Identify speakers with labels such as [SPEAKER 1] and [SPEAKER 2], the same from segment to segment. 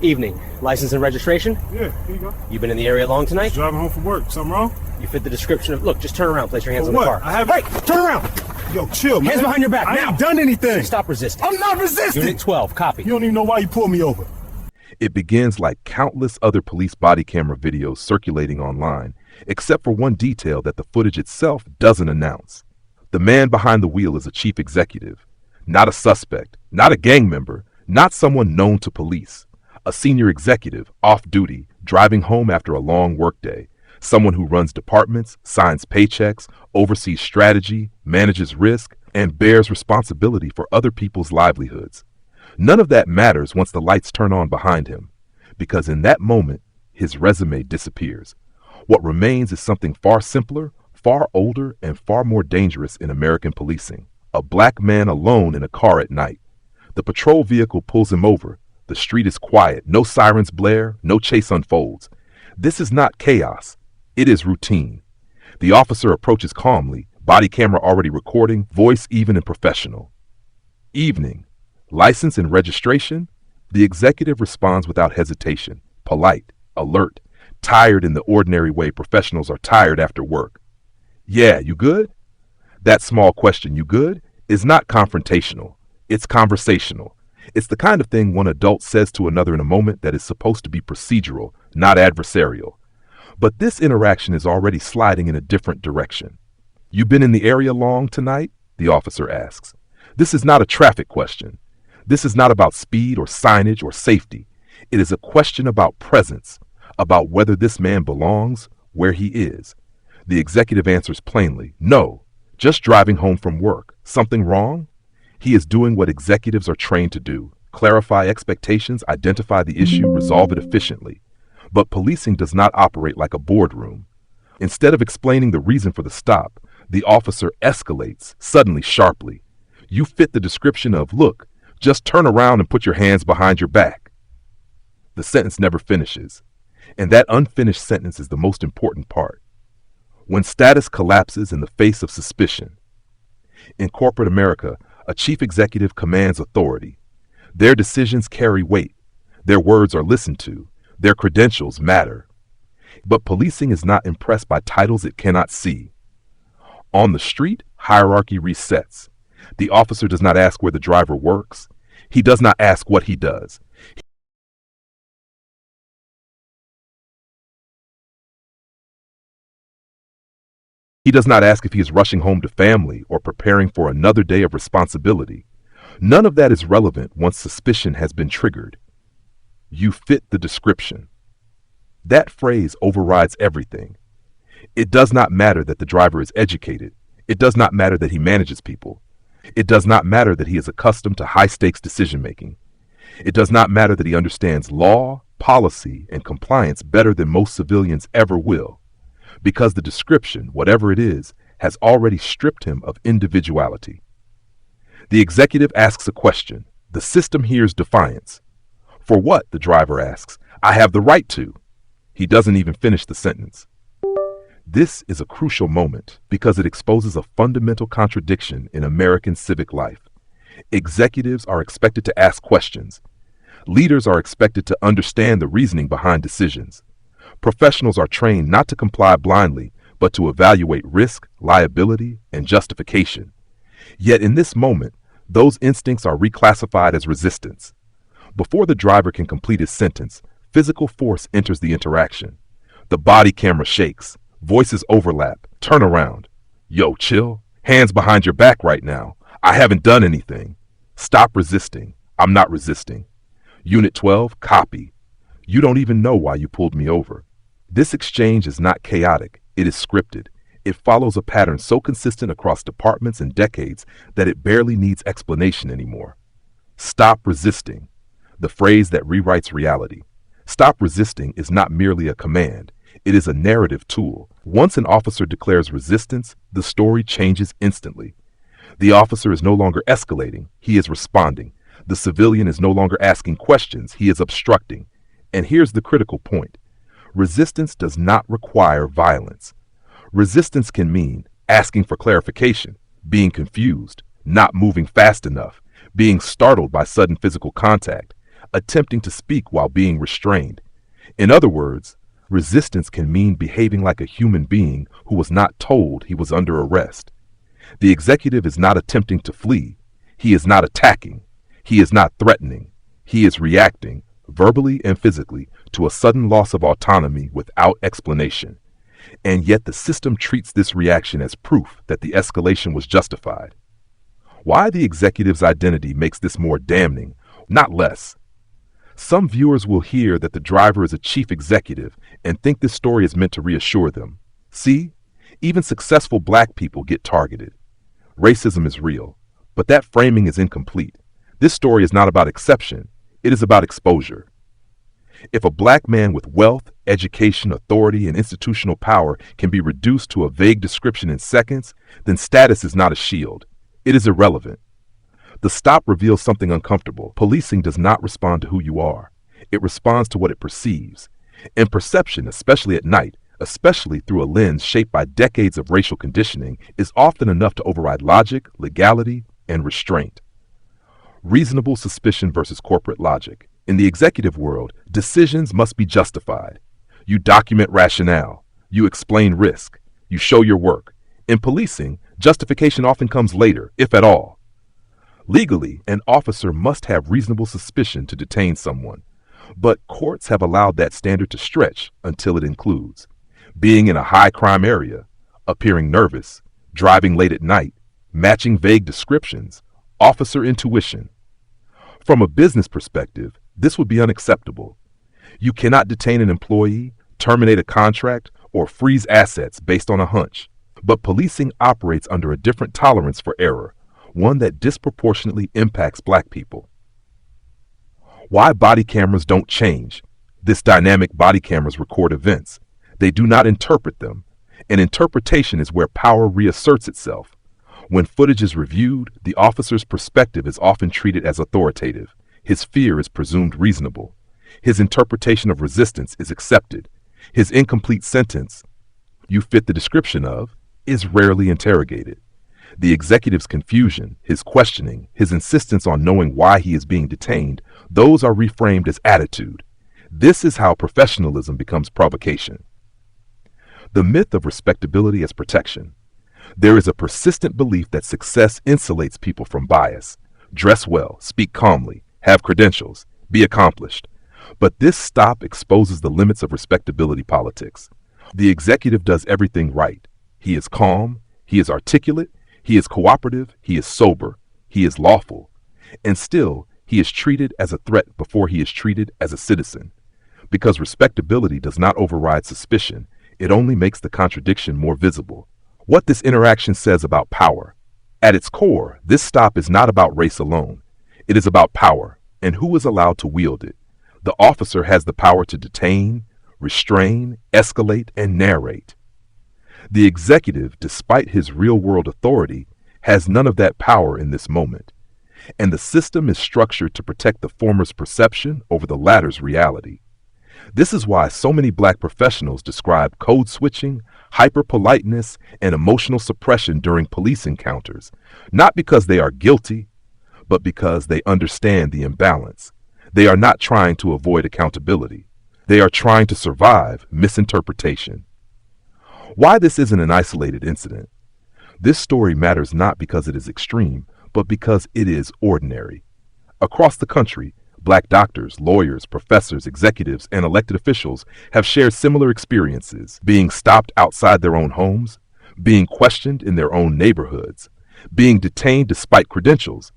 [SPEAKER 1] Evening. License and registration?
[SPEAKER 2] Yeah, here you go.
[SPEAKER 1] You been in the area long tonight?
[SPEAKER 2] Driving home from work. Something wrong?
[SPEAKER 1] You fit the description of... Look, just turn around. Place your hands on
[SPEAKER 2] what?
[SPEAKER 1] the car.
[SPEAKER 2] I have...
[SPEAKER 1] Hey, turn around!
[SPEAKER 2] Yo, chill, man.
[SPEAKER 1] Hands behind your back,
[SPEAKER 2] I
[SPEAKER 1] now!
[SPEAKER 2] ain't done anything!
[SPEAKER 1] Stop resisting.
[SPEAKER 2] I'm not resisting!
[SPEAKER 1] Unit 12, copy.
[SPEAKER 2] You don't even know why you pulled me over.
[SPEAKER 3] It begins like countless other police body camera videos circulating online, except for one detail that the footage itself doesn't announce. The man behind the wheel is a chief executive, not a suspect, not a gang member, not someone known to police. A senior executive, off-duty, driving home after a long workday. Someone who runs departments, signs paychecks, oversees strategy, manages risk, and bears responsibility for other people's livelihoods. None of that matters once the lights turn on behind him, because in that moment, his resume disappears. What remains is something far simpler, far older, and far more dangerous in American policing. A black man alone in a car at night. The patrol vehicle pulls him over. The street is quiet, no sirens blare, no chase unfolds. This is not chaos, it is routine. The officer approaches calmly, body camera already recording, voice even and professional. Evening. License and registration? The executive responds without hesitation, polite, alert, tired in the ordinary way professionals are tired after work. Yeah, you good? That small question, you good, is not confrontational, it's conversational. It's the kind of thing one adult says to another in a moment that is supposed to be procedural, not adversarial. But this interaction is already sliding in a different direction. You been in the area long tonight? The officer asks. This is not a traffic question. This is not about speed or signage or safety. It is a question about presence, about whether this man belongs where he is. The executive answers plainly, no, just driving home from work. Something wrong? He is doing what executives are trained to do, clarify expectations, identify the issue, resolve it efficiently. But policing does not operate like a boardroom. Instead of explaining the reason for the stop, the officer escalates, suddenly, sharply. You fit the description of, look, just turn around and put your hands behind your back. The sentence never finishes, and that unfinished sentence is the most important part. When status collapses in the face of suspicion. In corporate America, a chief executive commands authority. Their decisions carry weight. Their words are listened to. Their credentials matter. But policing is not impressed by titles it cannot see. On the street, hierarchy resets. The officer does not ask where the driver works. He does not ask what he does. He does not ask if he is rushing home to family or preparing for another day of responsibility. None of that is relevant once suspicion has been triggered. You fit the description. That phrase overrides everything. It does not matter that the driver is educated. It does not matter that he manages people. It does not matter that he is accustomed to high-stakes decision-making. It does not matter that he understands law, policy, and compliance better than most civilians ever will. Because the description, whatever it is, has already stripped him of individuality. The executive asks a question. The system hears defiance. For what, the driver asks, I have the right to. He doesn't even finish the sentence. This is a crucial moment because it exposes a fundamental contradiction in American civic life. Executives are expected to ask questions. Leaders are expected to understand the reasoning behind decisions. Professionals are trained not to comply blindly, but to evaluate risk, liability, and justification. Yet in this moment, those instincts are reclassified as resistance. Before the driver can complete his sentence, physical force enters the interaction. The body camera shakes, voices overlap, turn around. Yo, chill, hands behind your back right now. I haven't done anything. Stop resisting. I'm not resisting. Unit 12, copy. You don't even know why you pulled me over. This exchange is not chaotic, it is scripted. It follows a pattern so consistent across departments and decades that it barely needs explanation anymore. Stop resisting, the phrase that rewrites reality. Stop resisting is not merely a command, it is a narrative tool. Once an officer declares resistance, the story changes instantly. The officer is no longer escalating, he is responding. The civilian is no longer asking questions, he is obstructing. And here's the critical point. Resistance does not require violence. Resistance can mean asking for clarification, being confused, not moving fast enough, being startled by sudden physical contact, attempting to speak while being restrained. In other words, resistance can mean behaving like a human being who was not told he was under arrest. The executive is not attempting to flee. He is not attacking. He is not threatening. He is reacting, verbally and physically, to a sudden loss of autonomy without explanation. And yet the system treats this reaction as proof that the escalation was justified. Why the executive's identity makes this more damning, not less. Some viewers will hear that the driver is a chief executive and think this story is meant to reassure them. See, even successful black people get targeted. Racism is real, but that framing is incomplete. This story is not about exception, it is about exposure. If a black man with wealth, education, authority, and institutional power can be reduced to a vague description in seconds, then status is not a shield. It is irrelevant. The stop reveals something uncomfortable. Policing does not respond to who you are. It responds to what it perceives. And perception, especially at night, especially through a lens shaped by decades of racial conditioning, is often enough to override logic, legality, and restraint. Reasonable suspicion versus corporate logic. In the executive world, decisions must be justified. You document rationale. You explain risk. You show your work. In policing, justification often comes later, if at all. Legally, an officer must have reasonable suspicion to detain someone, but courts have allowed that standard to stretch until it includes being in a high-crime area, appearing nervous, driving late at night, matching vague descriptions, officer intuition. From a business perspective, this would be unacceptable. You cannot detain an employee, terminate a contract, or freeze assets based on a hunch. But policing operates under a different tolerance for error, one that disproportionately impacts black people. Why body cameras don't change. This dynamic body cameras record events. They do not interpret them. And interpretation is where power reasserts itself. When footage is reviewed, the officer's perspective is often treated as authoritative. His fear is presumed reasonable. His interpretation of resistance is accepted. His incomplete sentence, "You fit the description of," is rarely interrogated. The executive's confusion, his questioning, his insistence on knowing why he is being detained, those are reframed as attitude. This is how professionalism becomes provocation. The myth of respectability as protection. There is a persistent belief that success insulates people from bias. Dress well, speak calmly, have credentials, be accomplished. But this stop exposes the limits of respectability politics. The executive does everything right. He is calm, he is articulate, he is cooperative, he is sober, he is lawful. And still, he is treated as a threat before he is treated as a citizen. Because respectability does not override suspicion, it only makes the contradiction more visible. What this interaction says about power. At its core, this stop is not about race alone. It is about power and who is allowed to wield it. The officer has the power to detain, restrain, escalate, and narrate. The executive, despite his real-world authority, has none of that power in this moment. And the system is structured to protect the former's perception over the latter's reality. This is why so many black professionals describe code switching, hyper-politeness, and emotional suppression during police encounters, not because they are guilty, but because they understand the imbalance. They are not trying to avoid accountability. They are trying to survive misinterpretation. Why this isn't an isolated incident? This story matters not because it is extreme, but because it is ordinary. Across the country, black doctors, lawyers, professors, executives, and elected officials have shared similar experiences, being stopped outside their own homes, being questioned in their own neighborhoods, being detained despite credentials,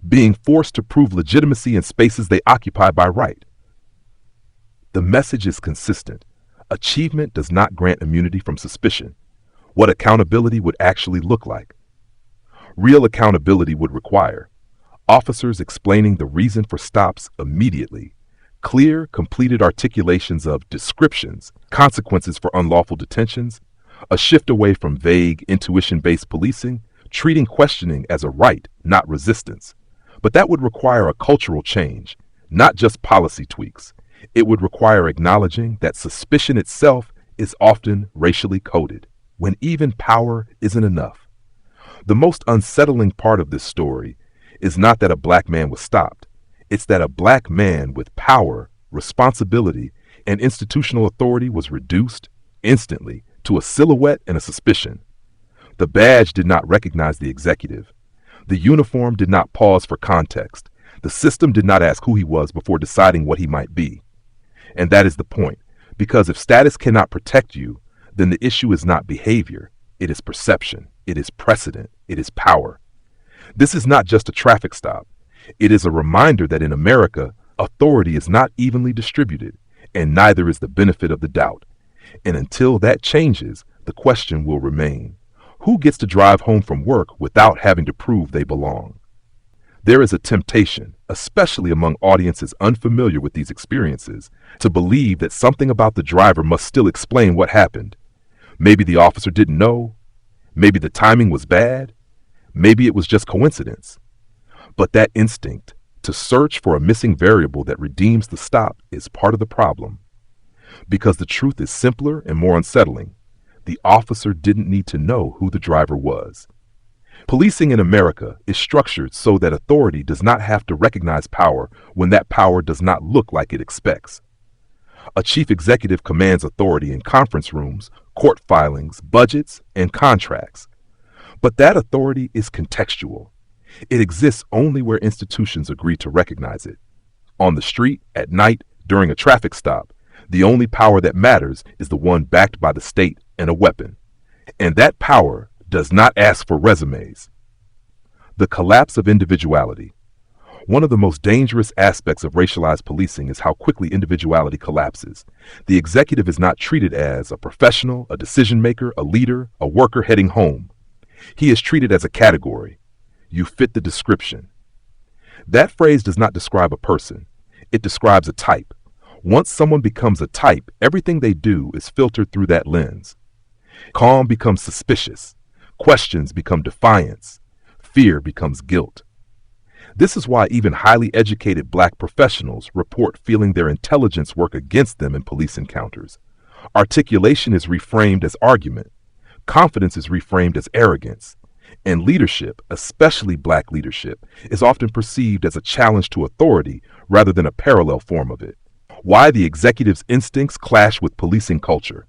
[SPEAKER 3] being forced to prove legitimacy in spaces they occupy by right. The message is consistent. Achievement does not grant immunity from suspicion. What accountability would actually look like. Real accountability would require officers explaining the reason for stops immediately, clear, completed articulations of descriptions, consequences for unlawful detentions, a shift away from vague, intuition-based policing, treating questioning as a right, not resistance. But that would require a cultural change, not just policy tweaks. It would require acknowledging that suspicion itself is often racially coded, when even power isn't enough. The most unsettling part of this story is not that a black man was stopped. It's that a black man with power, responsibility, and institutional authority was reduced instantly to a silhouette and a suspicion. The badge did not recognize the executive. The uniform did not pause for context. The system did not ask who he was before deciding what he might be. And that is the point, because if status cannot protect you, then the issue is not behavior, it is perception, it is precedent, it is power. This is not just a traffic stop. It is a reminder that in America, authority is not evenly distributed, and neither is the benefit of the doubt. And until that changes, the question will remain: who gets to drive home from work without having to prove they belong? There is a temptation, especially among audiences unfamiliar with these experiences, to believe that something about the driver must still explain what happened. Maybe the officer didn't know. Maybe the timing was bad. Maybe it was just coincidence. But that instinct to search for a missing variable that redeems the stop is part of the problem. Because the truth is simpler and more unsettling. The officer didn't need to know who the driver was. Policing in America is structured so that authority does not have to recognize power when that power does not look like it expects. A chief executive commands authority in conference rooms, court filings, budgets, and contracts. But that authority is contextual. It exists only where institutions agree to recognize it. On the street, at night, during a traffic stop, the only power that matters is the one backed by the state and a weapon. And that power does not ask for resumes. The collapse of individuality. One of the most dangerous aspects of racialized policing is how quickly individuality collapses. The executive is not treated as a professional, a decision maker, a leader, a worker heading home. He is treated as a category. You fit the description. That phrase does not describe a person. It describes a type. Once someone becomes a type, everything they do is filtered through that lens. Calm becomes suspicious. Questions become defiance. Fear becomes guilt. This is why even highly educated black professionals report feeling their intelligence work against them in police encounters. Articulation is reframed as argument. Confidence is reframed as arrogance. And leadership, especially black leadership, is often perceived as a challenge to authority rather than a parallel form of it. Why the executive's instincts clash with policing culture.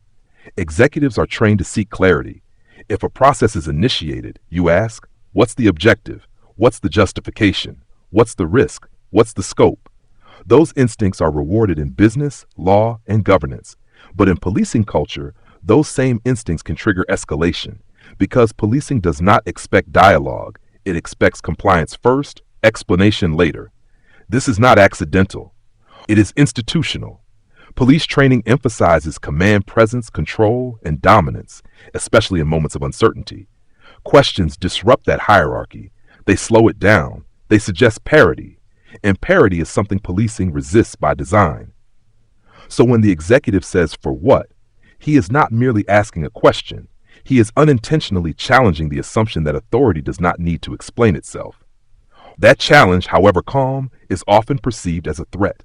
[SPEAKER 3] Executives are trained to seek clarity. If a process is initiated, you ask, what's the objective? What's the justification? What's the risk? What's the scope? Those instincts are rewarded in business, law, and governance. But in policing culture, those same instincts can trigger escalation because policing does not expect dialogue. It expects compliance first, explanation later. This is not accidental. It is institutional. Police training emphasizes command presence, control, and dominance, especially in moments of uncertainty. Questions disrupt that hierarchy. They slow it down. They suggest parity. And parity is something policing resists by design. So when the executive says, "For what?" he is not merely asking a question. He is unintentionally challenging the assumption that authority does not need to explain itself. That challenge, however calm, is often perceived as a threat.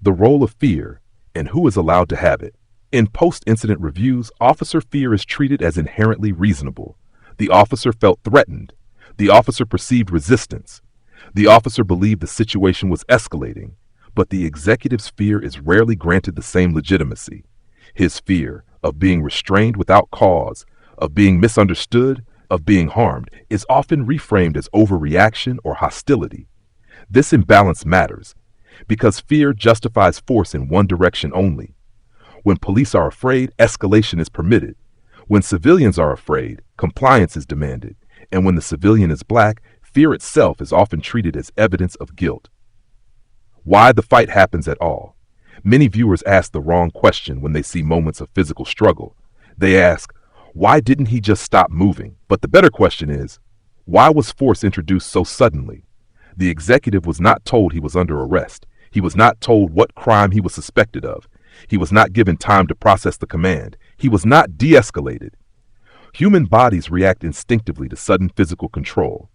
[SPEAKER 3] The role of fear and who is allowed to have it. In post-incident reviews, officer fear is treated as inherently reasonable. The officer felt threatened. The officer perceived resistance. The officer believed the situation was escalating, but the executive's fear is rarely granted the same legitimacy. His fear of being restrained without cause, of being misunderstood, of being harmed, is often reframed as overreaction or hostility. This imbalance matters, because fear justifies force in one direction only. When police are afraid, escalation is permitted. When civilians are afraid, compliance is demanded. And when the civilian is black, fear itself is often treated as evidence of guilt. Why the fight happens at all. Many viewers ask the wrong question when they see moments of physical struggle. They ask, why didn't he just stop moving? But the better question is, why was force introduced so suddenly? The executive was not told he was under arrest. He was not told what crime he was suspected of. He was not given time to process the command. He was not de-escalated. Human bodies react instinctively to sudden physical control.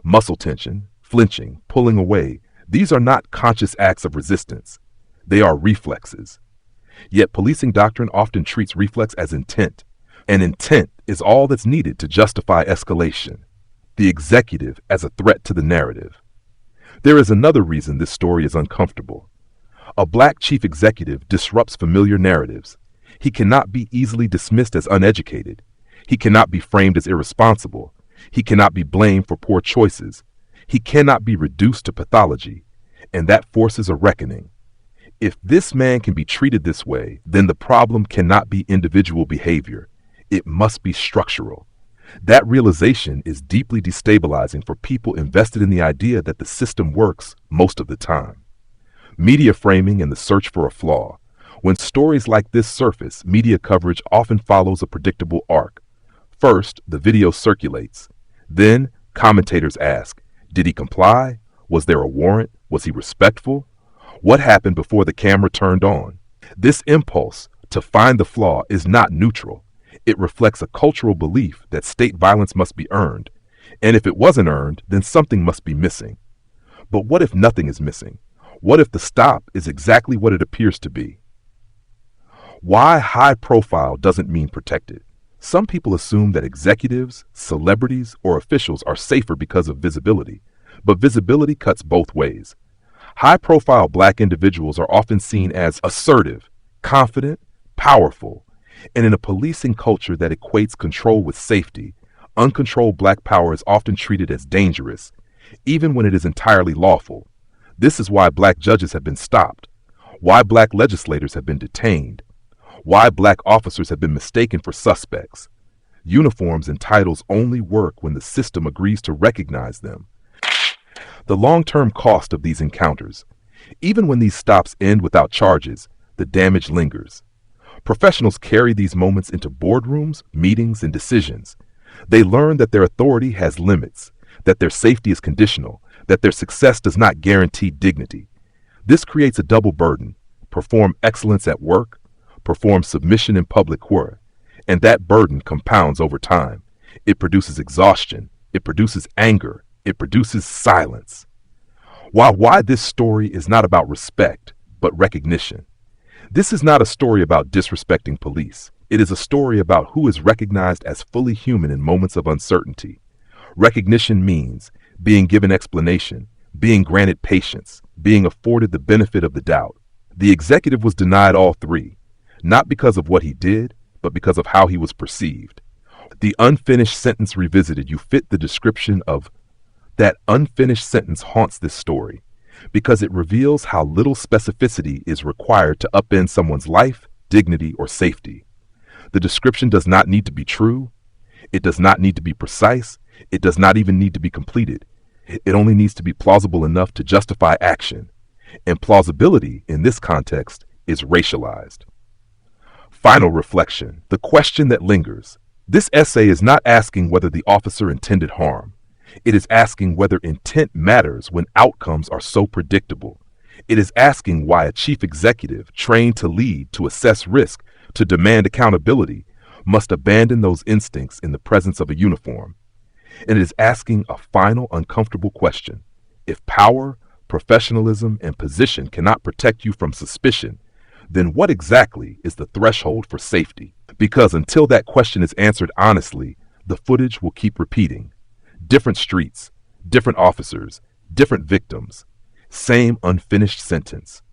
[SPEAKER 3] Muscle tension, flinching, pulling away, these are not conscious acts of resistance. They are reflexes. Yet policing doctrine often treats reflex as intent, and intent is all that's needed to justify escalation. The executive as a threat to the narrative. There is another reason this story is uncomfortable. A black chief executive disrupts familiar narratives. He cannot be easily dismissed as uneducated. He cannot be framed as irresponsible. He cannot be blamed for poor choices. He cannot be reduced to pathology, and that forces a reckoning. If this man can be treated this way, then the problem cannot be individual behavior. It must be structural. That realization is deeply destabilizing for people invested in the idea that the system works most of the time. Media framing and the search for a flaw. When stories like this surface, media coverage often follows a predictable arc. First, the video circulates. Then, commentators ask, did he comply? Was there a warrant? Was he respectful? What happened before the camera turned on? This impulse to find the flaw is not neutral. It reflects a cultural belief that state violence must be earned. And if it wasn't earned, then something must be missing. But what if nothing is missing? What if the stop is exactly what it appears to be? Why high profile doesn't mean protected. Some people assume that executives, celebrities, or officials are safer because of visibility, but visibility cuts both ways. High-profile black individuals are often seen as assertive, confident, powerful, and in a policing culture that equates control with safety, uncontrolled black power is often treated as dangerous, even when it is entirely lawful. This is why black judges have been stopped, why black legislators have been detained, why black officers have been mistaken for suspects. Uniforms and titles only work when the system agrees to recognize them. The long-term cost of these encounters. Even when these stops end without charges, the damage lingers. Professionals carry these moments into boardrooms, meetings, and decisions. They learn that their authority has limits, that their safety is conditional, that their success does not guarantee dignity. This creates a double burden: perform excellence at work, perform submission in public court, and that burden compounds over time. It produces exhaustion, it produces anger, it produces silence. Why this story is not about respect, but recognition. This is not a story about disrespecting police. It is a story about who is recognized as fully human in moments of uncertainty. Recognition means being given explanation, being granted patience, being afforded the benefit of the doubt. The executive was denied all three, not because of what he did, but because of how he was perceived. The unfinished sentence revisited. You fit the description of that unfinished sentence haunts this story because it reveals how little specificity is required to upend someone's life, dignity, or safety. The description does not need to be true. It does not need to be precise. It does not even need to be completed. It only needs to be plausible enough to justify action. And plausibility in this context is racialized. Final reflection, the question that lingers. This essay is not asking whether the officer intended harm. It is asking whether intent matters when outcomes are so predictable. It is asking why a chief executive trained to lead, to assess risk, to demand accountability, must abandon those instincts in the presence of a uniform. And it is asking a final uncomfortable question. If power, professionalism, and position cannot protect you from suspicion, then what exactly is the threshold for safety? Because until that question is answered honestly, the footage will keep repeating. Different streets, different officers, different victims, same unfinished sentence.